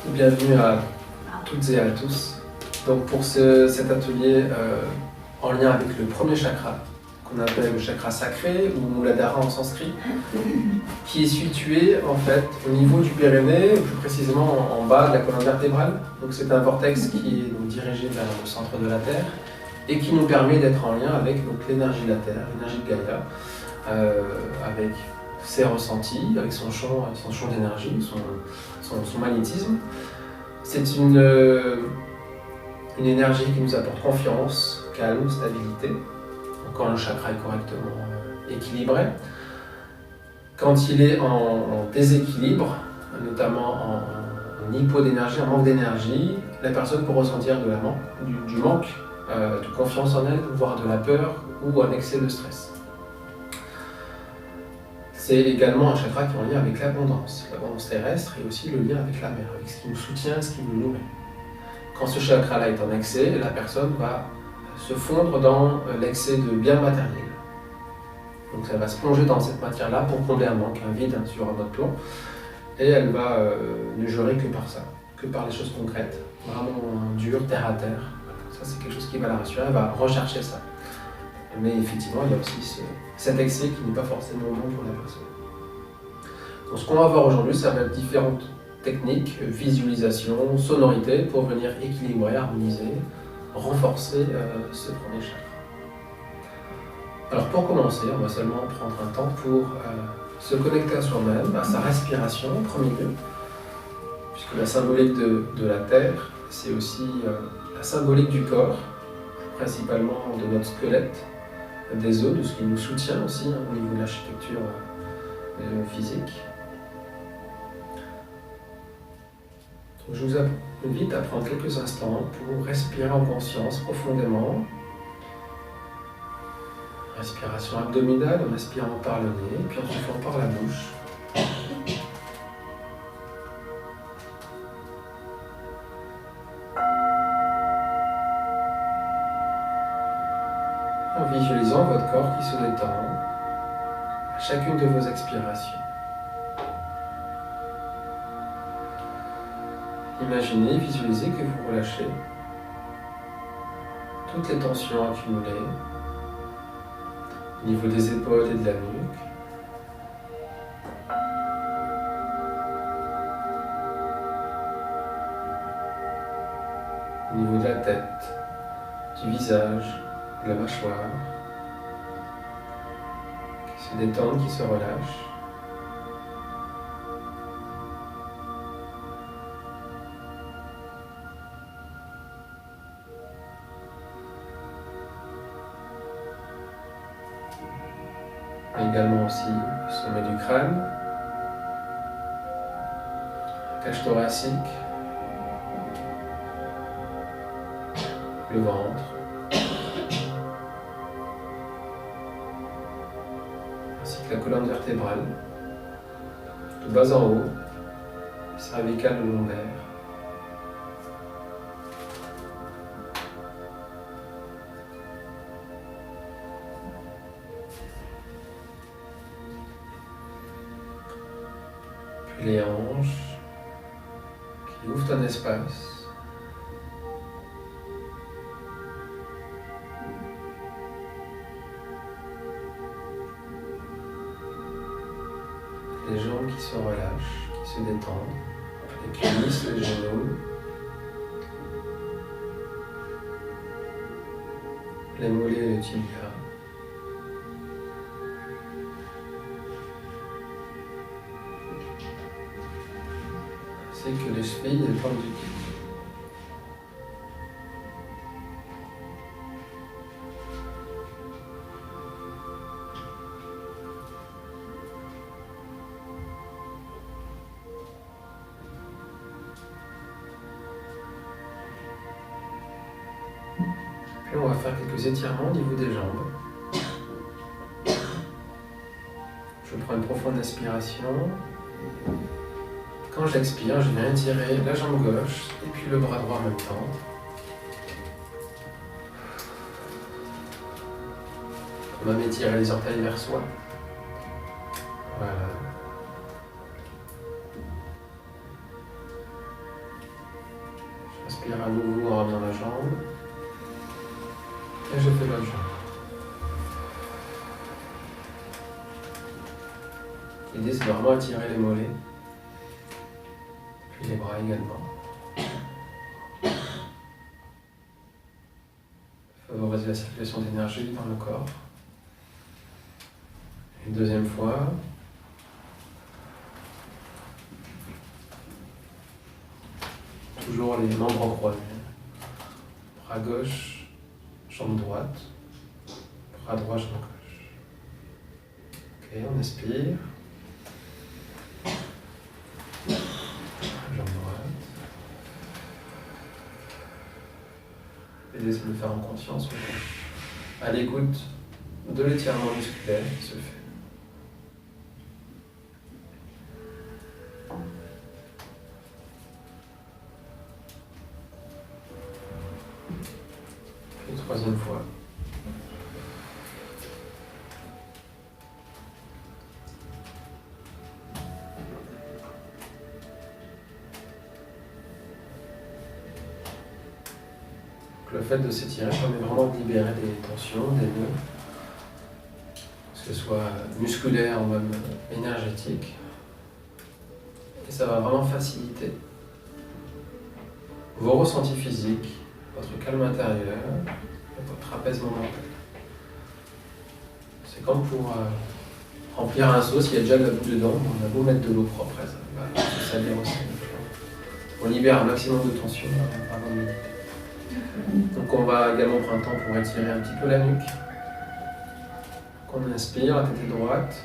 Bienvenue à toutes et à tous. Donc pour cet atelier en lien avec le premier chakra, qu'on appelle le chakra sacré ou Muladhara en sanskrit, qui est situé en fait au niveau du périnée, plus précisément en bas de la colonne vertébrale. Donc c'est un vortex qui est donc dirigé vers le centre de la Terre et qui nous permet d'être en lien avec l'énergie de la Terre, l'énergie de Gaïa, avec ses ressentis, avec son champ d'énergie, son magnétisme. C'est une énergie qui nous apporte confiance, calme, stabilité, quand le chakra est correctement équilibré. Quand il est en déséquilibre, notamment en hypo d'énergie, en manque d'énergie, la personne peut ressentir du manque de confiance en elle, voire de la peur ou un excès de stress. C'est également un chakra qui est en lien avec l'abondance terrestre et aussi le lien avec la mer, avec ce qui nous soutient, ce qui nous nourrit. Quand ce chakra-là est en excès, la personne va se fondre dans l'excès de biens matériels. Donc elle va se plonger dans cette matière-là pour combler un manque, un vide sur un autre plan, et elle va ne jurer que par ça, que par les choses concrètes, vraiment dures, terre à terre. Ça c'est quelque chose qui va la rassurer, elle va rechercher ça. Mais effectivement, il y a aussi cet excès qui n'est pas forcément bon pour la personne. Donc ce qu'on va voir aujourd'hui, ça va être différentes techniques, visualisation, sonorité, pour venir équilibrer, harmoniser, renforcer ce premier chakra. Alors pour commencer, on va seulement prendre un temps pour se connecter à soi-même, à sa respiration en premier lieu, puisque la symbolique de la Terre, c'est aussi la symbolique du corps, principalement de notre squelette, des os, de ce qui nous soutient aussi au niveau de l'architecture physique. Donc, je vous invite à prendre quelques instants pour respirer en conscience profondément. Respiration abdominale en inspirant par le nez, puis en soufflant par la bouche. En visualisant votre corps qui se détend à chacune de vos expirations. Imaginez, visualisez que vous relâchez toutes les tensions accumulées au niveau des épaules et de la nuque. Au niveau de la tête, du visage, de la mâchoire, qui se détendent, qui se relâchent. Également aussi le sommet du crâne, cage thoracique, le ventre, ainsi que la colonne vertébrale, de bas en haut, cervicale ou lombaire. Puis les hanches qui ouvrent un espace. Les jambes qui se relâchent, qui se détendent, les cuisses, les genoux, les mollets et les tibias. Ainsi que les chevilles et les plantes du pied. Puis on va faire quelques étirements au niveau des jambes. Je prends une profonde inspiration. Quand j'expire, je viens étirer la jambe gauche et puis le bras droit en même temps. On va m'étirer les orteils vers soi. Voilà. J'inspire à nouveau en ramenant la jambe. Et je fais l'autre jambe. L'idée c'est de vraiment étirer les mollets. Puis les bras également. Favoriser la circulation d'énergie dans le corps. Une deuxième fois. Toujours les membres croisés. Bras gauche, jambe droite. Bras droit, jambe gauche. Ok, on inspire. Jambe droite. Et laissez le faire en conscience. À l'écoute de l'étirement musculaire qui se fait. Une troisième fois. Le fait de s'étirer permet vraiment de libérer des tensions, des nœuds, que ce soit musculaire ou même énergétique. Et ça va vraiment faciliter vos ressentis physiques, votre calme intérieur, votre apaisement mental. C'est comme pour remplir un seau, s'il y a déjà de la boue dedans, on a beau mettre de l'eau propre, ça va se salir aussi. On libère un maximum de tension avant de méditer. Donc on va également prendre un temps pour étirer un petit peu la nuque. Donc on inspire, la tête est droite.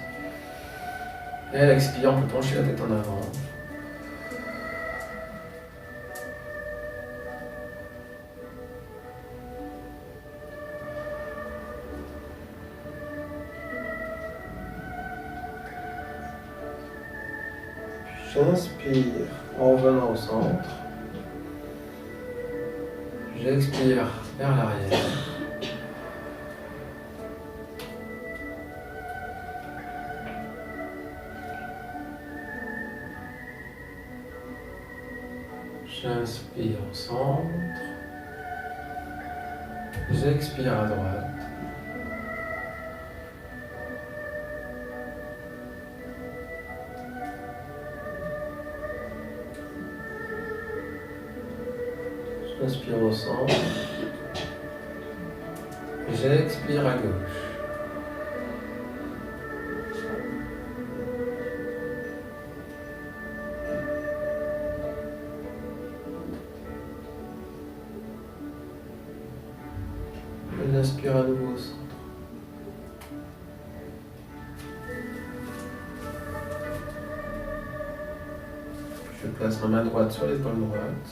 Et à l'expire, on peut pencher la tête en avant. J'inspire en revenant au centre. J'expire vers l'arrière. J'inspire au centre. J'expire à droite. J'inspire au centre. J'expire à gauche. J'inspire à nouveau au centre. Je place ma main droite sur l'épaule droite.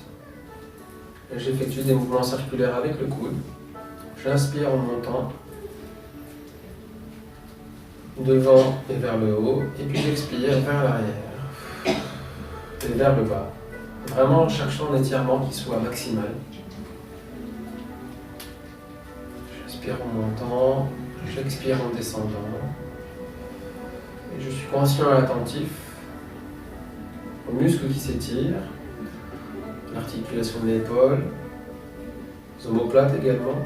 Et j'effectue des mouvements circulaires avec le coude. J'inspire en montant devant et vers le haut, et puis j'expire vers l'arrière et vers le bas. Vraiment en cherchant un étirement qui soit maximal. J'inspire en montant, j'expire en descendant. Et je suis conscient et attentif aux muscles qui s'étirent, l'articulation de l'épaule, les omoplates également,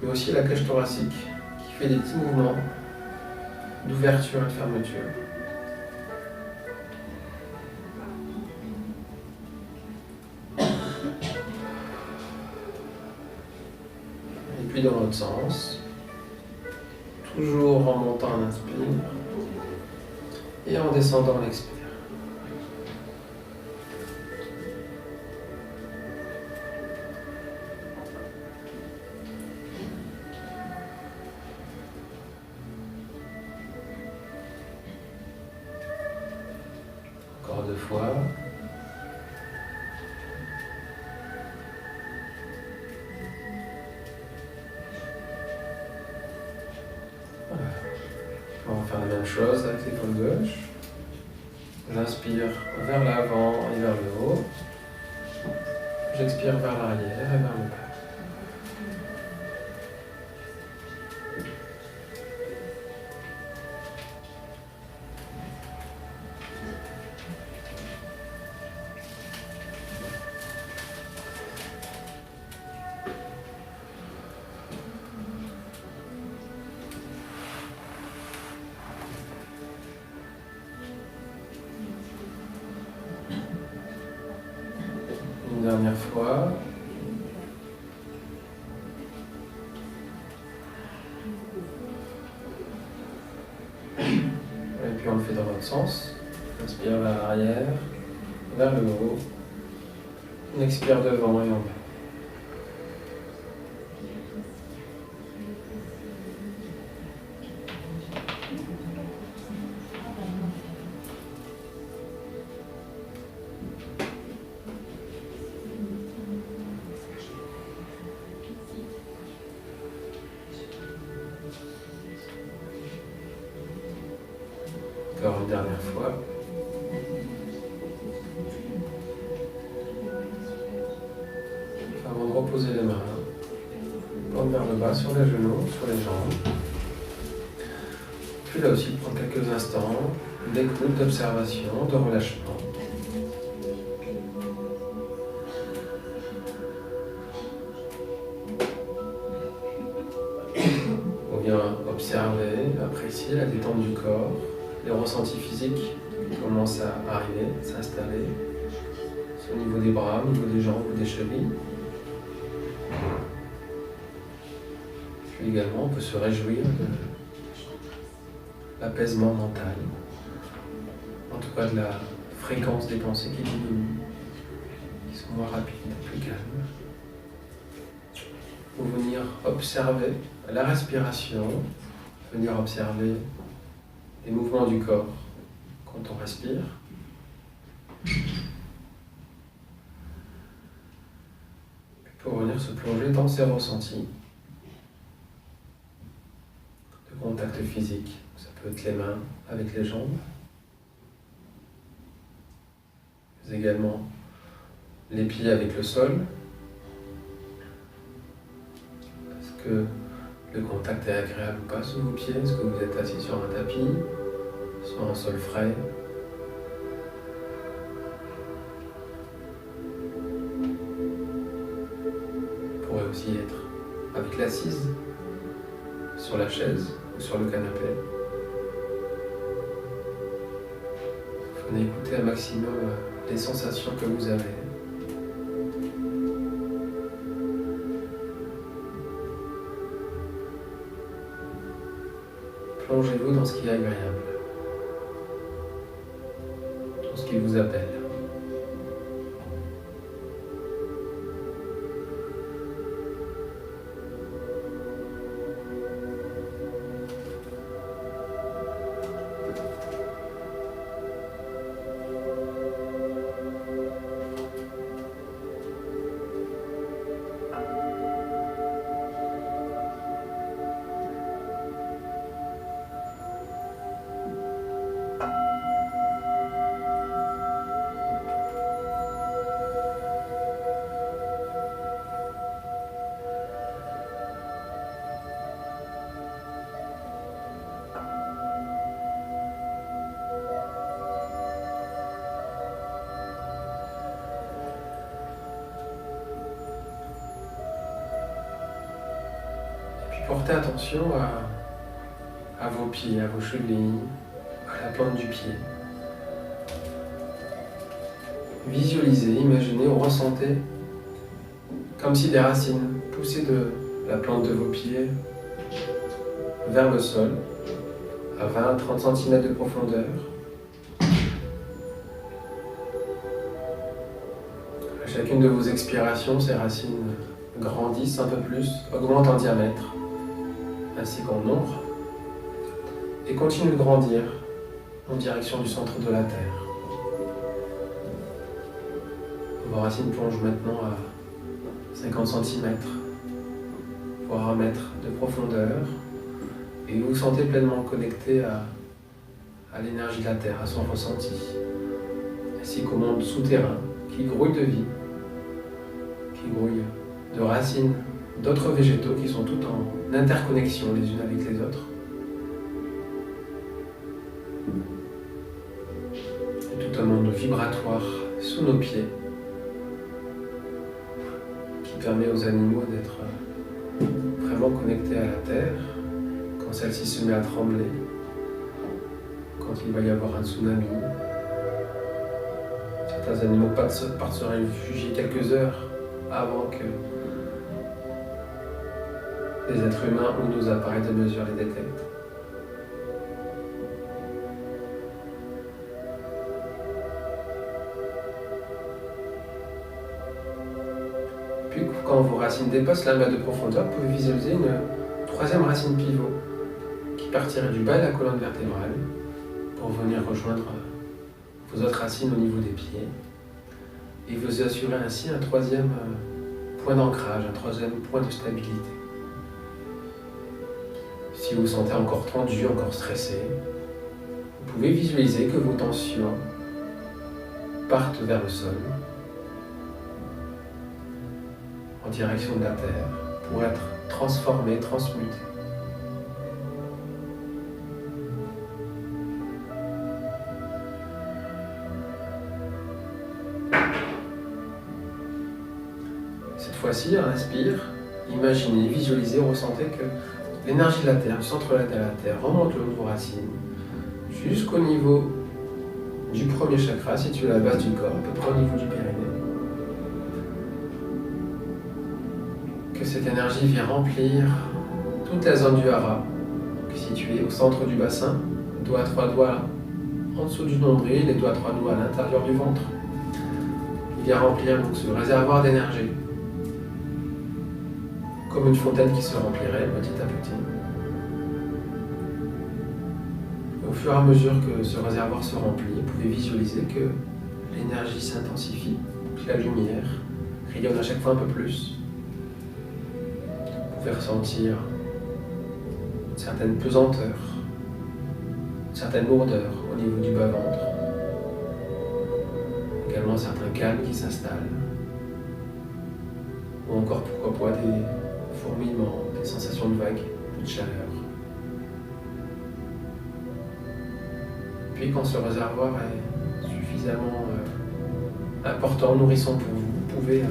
mais aussi la cage thoracique qui fait des petits mouvements d'ouverture et de fermeture. Et puis dans l'autre sens, toujours en montant on inspire et en descendant on expire. Encore 2 fois. Voilà. On va faire la même chose avec l'épaule gauche. J'inspire vers l'avant et vers le haut. J'expire vers l'arrière et vers le bas. Une dernière fois. Et puis on le fait dans l'autre sens. Inspire vers l'arrière, vers le haut. On expire devant et en bas. Encore une dernière fois. Avant de reposer les mains, prendre vers le bas sur les genoux, sur les jambes. Puis là aussi, prendre quelques instants d'écoute, d'observation, de relâchement. On vient observer, apprécier la détente du corps, les ressentis physiques qui commencent à arriver, s'installer au niveau des bras, au niveau des jambes ou des chevilles. Puis également, on peut se réjouir de l'apaisement mental, en tout cas de la fréquence des pensées qui diminuent, qui sont moins rapides, plus calmes. Ou venir observer la respiration, venir observer les mouvements du corps quand on respire. Pour venir se plonger dans ses ressentis de contact physique. Ça peut être les mains avec les jambes, mais également les pieds avec le sol. Est-ce que le contact est agréable ou pas sous vos pieds? Est-ce que vous êtes assis sur un tapis, sur un sol frais? Vous pourrez aussi être avec l'assise, sur la chaise ou sur le canapé. Venez écouter un maximum les sensations que vous avez. Plongez-vous dans ce qui est agréable, dans ce qui vous appelle. Portez attention à vos pieds, à vos chevilles, à la plante du pied. Visualisez, imaginez ou ressentez comme si des racines poussaient de la plante de vos pieds vers le sol à 20-30 cm de profondeur. À chacune de vos expirations, ces racines grandissent un peu plus, augmentent en diamètre ainsi qu'en nombre, et continue de grandir en direction du centre de la Terre. Vos racines plongent maintenant à 50 cm, voire 1 mètre de profondeur, et vous vous sentez pleinement connecté à l'énergie de la Terre, à son ressenti, ainsi qu'au monde souterrain qui grouille de vie, qui grouille de racines d'autres végétaux qui sont tout en interconnexion les unes avec les autres. Et tout un monde vibratoire sous nos pieds qui permet aux animaux d'être vraiment connectés à la terre quand celle-ci se met à trembler, quand il va y avoir un tsunami, Certains animaux partent se réfugier quelques heures avant que les êtres humains ou nos appareils de mesure les détectent. Puis quand vos racines dépassent la mètre de profondeur, vous pouvez visualiser une troisième racine pivot qui partirait du bas de la colonne vertébrale pour venir rejoindre vos autres racines au niveau des pieds et vous assurer ainsi un troisième point d'ancrage, un troisième point de stabilité. Si vous vous sentez encore tendu, encore stressé, vous pouvez visualiser que vos tensions partent vers le sol en direction de la terre pour être transformées, transmutées. Cette fois-ci, on inspire, imaginez, visualisez, ressentez que l'énergie de la terre, du centre de la terre, remonte le long de vos racines jusqu'au niveau du premier chakra, situé à la base du corps, à peu près au niveau du périnée. Que cette énergie vient remplir toute la zone du hara, qui est située au centre du bassin, doigts, 3 doigts en dessous du nombril, les doigts, 3 doigts à l'intérieur du ventre. Il vient remplir donc ce réservoir d'énergie, comme une fontaine qui se remplirait petit à petit. Et au fur et à mesure que ce réservoir se remplit, vous pouvez visualiser que l'énergie s'intensifie, que la lumière rayonne à chaque fois un peu plus. Vous pouvez ressentir une certaine pesanteur, une certaine lourdeur au niveau du bas-ventre, également un certain calme qui s'installe, ou encore pourquoi pas des fourmillements, des sensations de vague, de chaleur. Puis quand ce réservoir est suffisamment important, nourrissant pour vous, vous pouvez,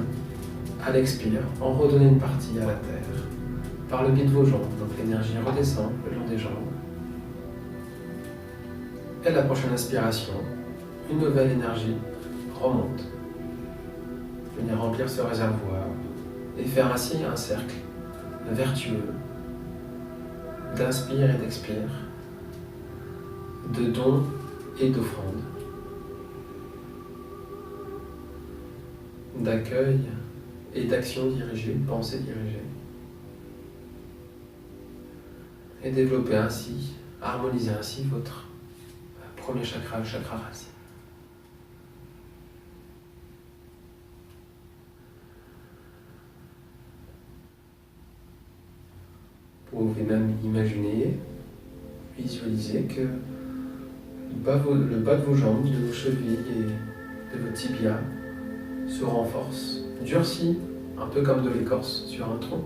à l'expire, en redonner une partie à la terre, par le biais de vos jambes. Donc l'énergie redescend le long des jambes. Et à la prochaine inspiration, une nouvelle énergie remonte. Venir remplir ce réservoir et faire ainsi un cercle vertueux d'inspire et d'expire, de dons et d'offrandes, d'accueil et d'action dirigée, pensée dirigée, et développer ainsi, harmoniser ainsi votre premier chakra, le chakra racine. Vous pouvez même imaginer, visualiser que le bas de vos jambes, de vos chevilles et de vos tibias se renforce, durcit, un peu comme de l'écorce sur un tronc,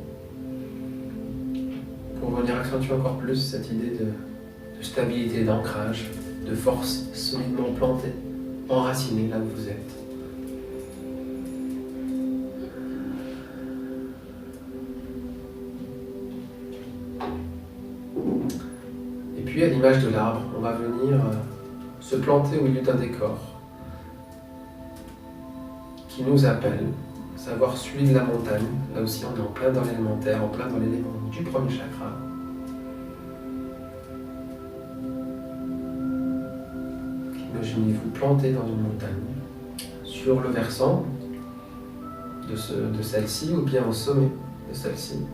pour venir accentuer encore plus cette idée de stabilité, d'ancrage, de force solidement plantée, enracinée là où vous êtes. Et puis à l'image de l'arbre, on va venir se planter au milieu d'un décor qui nous appelle, à savoir celui de la montagne. Là aussi on est en plein dans l'élémentaire, en plein dans l'élément du premier chakra. Imaginez-vous planter dans une montagne, sur le versant de celle-ci ou bien au sommet de celle-ci.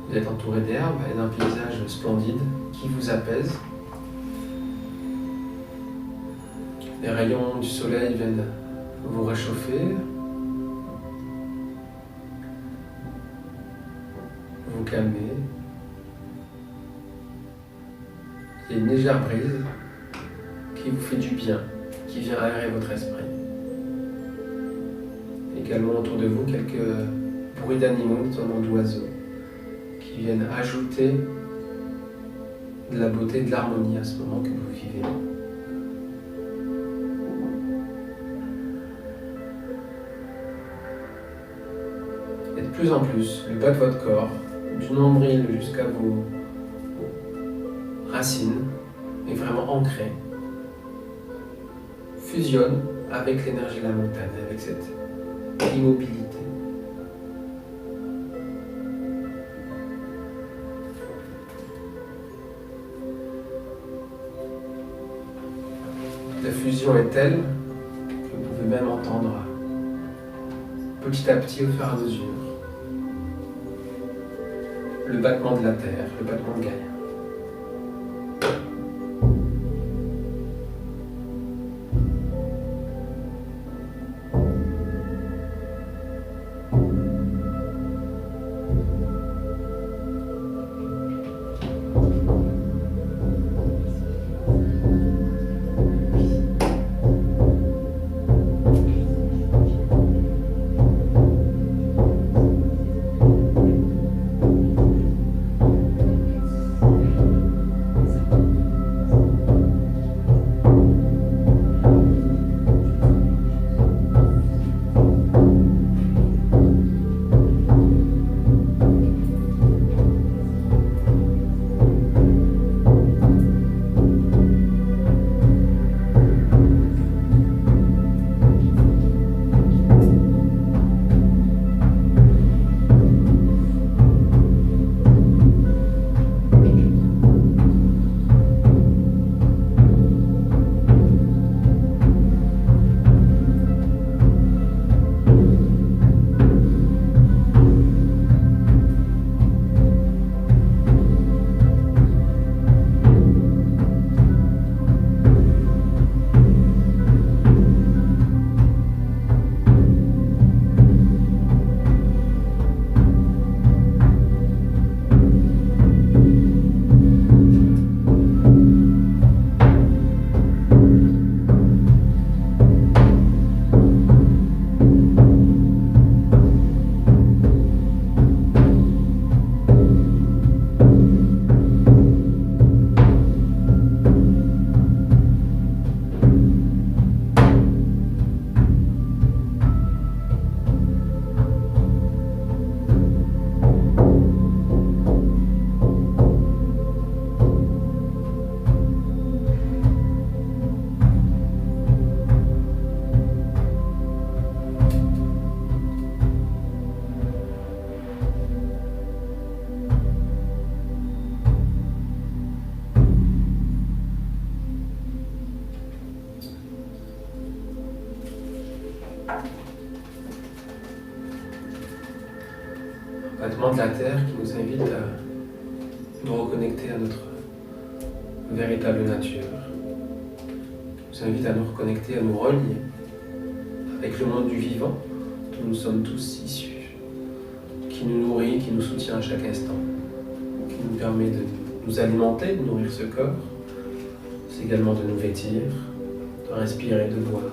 Vous êtes entouré d'herbes et d'un paysage splendide qui vous apaise. Les rayons du soleil viennent vous réchauffer, vous calmer. Il y a une légère brise qui vous fait du bien, qui vient aérer votre esprit. Également autour de vous, quelques bruits d'animaux, notamment d'oiseaux, qui viennent ajouter de la beauté, de l'harmonie à ce moment que vous vivez. Et de plus en plus, le bas de votre corps, du nombril jusqu'à vos racines, est vraiment ancré, fusionne avec l'énergie de la montagne, avec cette immobilité. La fusion est telle que vous pouvez même entendre petit à petit, au fur et à mesure, le battement de la terre, le battement de Gaïa. Battement de la terre qui nous invite à nous reconnecter à notre véritable nature, qui nous invite à nous reconnecter, à nous relier avec le monde du vivant dont nous sommes tous issus, qui nous nourrit, qui nous soutient à chaque instant, qui nous permet de nous alimenter, de nourrir ce corps, c'est également de nous vêtir, de respirer, de boire,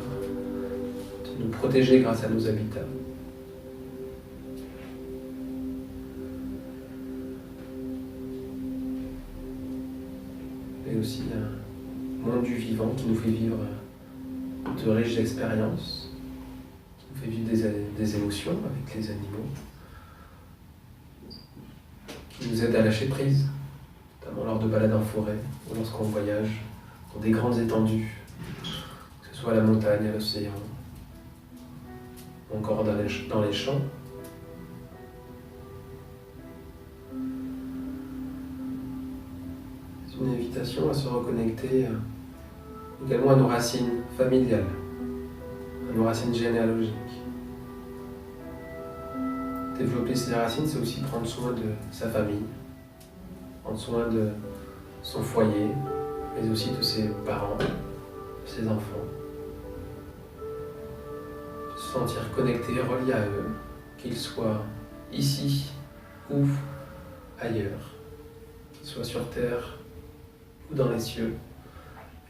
de nous protéger grâce à nos habitats. Et aussi un monde du vivant qui nous fait vivre de riches expériences, qui nous fait vivre des émotions avec les animaux, qui nous aide à lâcher prise, notamment lors de balades en forêt ou lorsqu'on voyage dans des grandes étendues, que ce soit à la montagne, à l'océan, ou encore dans les champs. C'est une invitation à se reconnecter également à nos racines familiales, à nos racines généalogiques. Développer ses racines, c'est aussi prendre soin de sa famille, prendre soin de son foyer, mais aussi de ses parents, de ses enfants. Se sentir connecté, relié à eux, qu'ils soient ici ou ailleurs, qu'ils soient sur terre ou dans les cieux.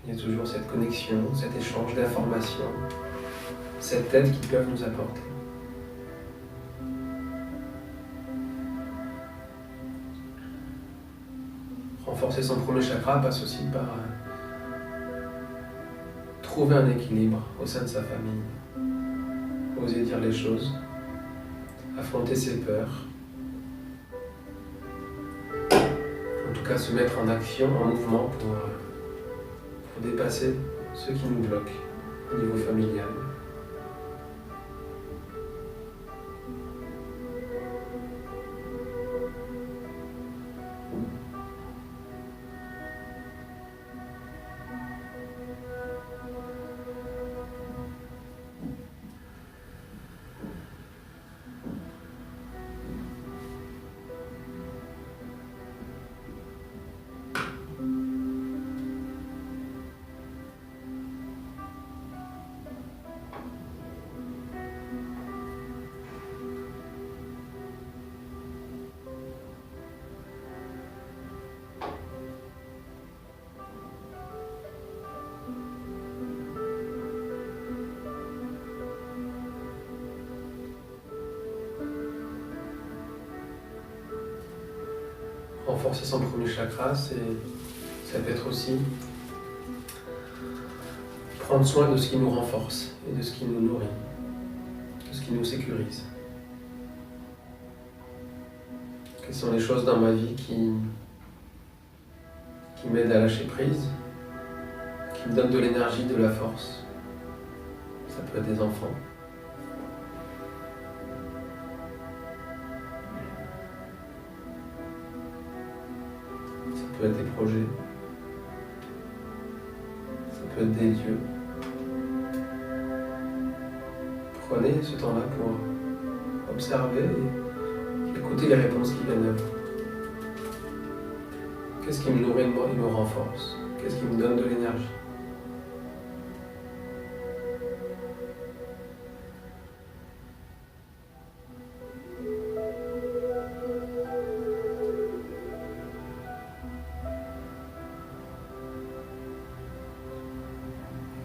Il y a toujours cette connexion, cet échange d'informations, cette aide qu'ils peuvent nous apporter. Renforcer son premier chakra passe aussi par trouver un équilibre au sein de sa famille, oser dire les choses, affronter ses peurs, en tout cas se mettre en action, en mouvement pour dépasser ce qui nous bloque, au niveau familial. Renforcer son premier chakra, ça peut être aussi prendre soin de ce qui nous renforce et de ce qui nous nourrit, de ce qui nous sécurise. Quelles sont les choses dans ma vie qui m'aident à lâcher prise, qui me donnent de l'énergie, de la force? Ça peut être des enfants. Ça peut être des projets. Ça peut être des lieux. Prenez ce temps-là pour observer et écouter les réponses qui viennent à vous. Qu'est-ce qui me nourrit et me renforce? Qu'est-ce qui me donne de l'énergie?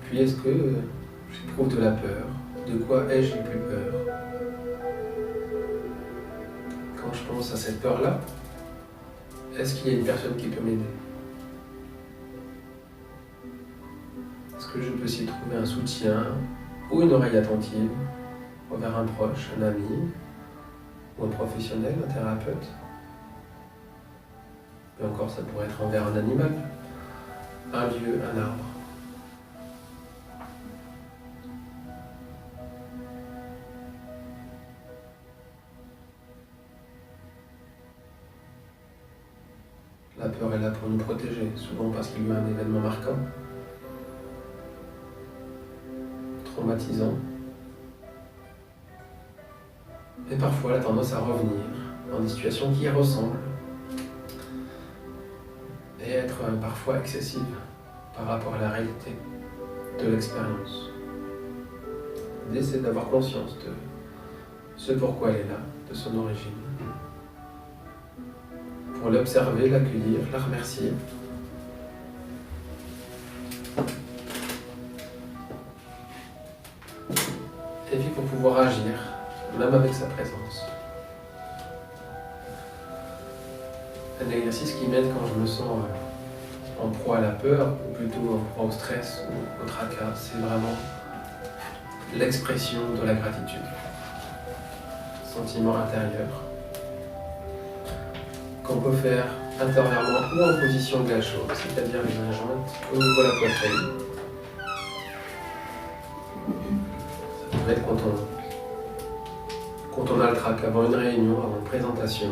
Puis est-ce que j'éprouve de la peur? De quoi ai-je le plus peur? Quand je pense à cette peur-là, est-ce qu'il y a une personne qui peut m'aider? Est-ce que je peux essayer de trouver un soutien ou une oreille attentive envers un proche, un ami ou un professionnel, un thérapeute? Et encore, ça pourrait être envers un animal, un lieu, un arbre. La peur est là pour nous protéger, souvent parce qu'il y a eu un événement marquant, traumatisant. Et parfois, elle a tendance à revenir dans des situations qui y ressemblent et être parfois excessive par rapport à la réalité de l'expérience. L'idée, c'est d'avoir conscience de ce pourquoi elle est là, de son origine. Pour l'observer, l'accueillir, la remercier. Et puis pour pouvoir agir, même avec sa présence. Un exercice qui m'aide quand je me sens en proie à la peur, ou plutôt en proie au stress ou au tracas, c'est vraiment l'expression de la gratitude. Sentiment intérieur qu'on peut faire intérieurement ou en position gâchot, c'est-à-dire les mains jointes au niveau de la poitrine. Ça peut être quand on a le trac avant une réunion, avant une présentation,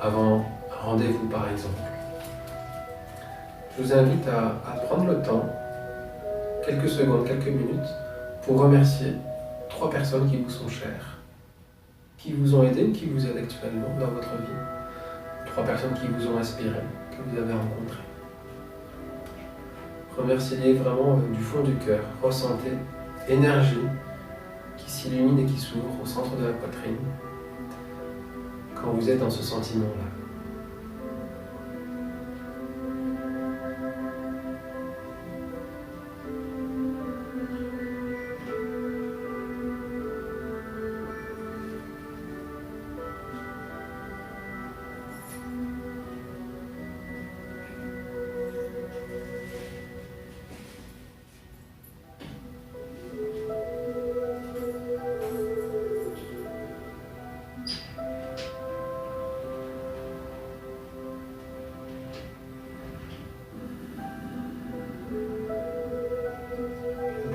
avant un rendez-vous par exemple. Je vous invite à prendre le temps, quelques secondes, quelques minutes, pour remercier 3 personnes qui vous sont chères, qui vous ont aidé ou qui vous aident actuellement dans votre vie. 3 personnes qui vous ont inspiré, que vous avez rencontrées. Remerciez-les vraiment du fond du cœur. Ressentez l'énergie qui s'illumine et qui s'ouvre au centre de la poitrine quand vous êtes dans ce sentiment-là.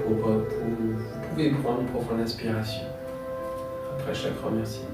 Vous pouvez prendre une profonde inspiration après chaque remerciement.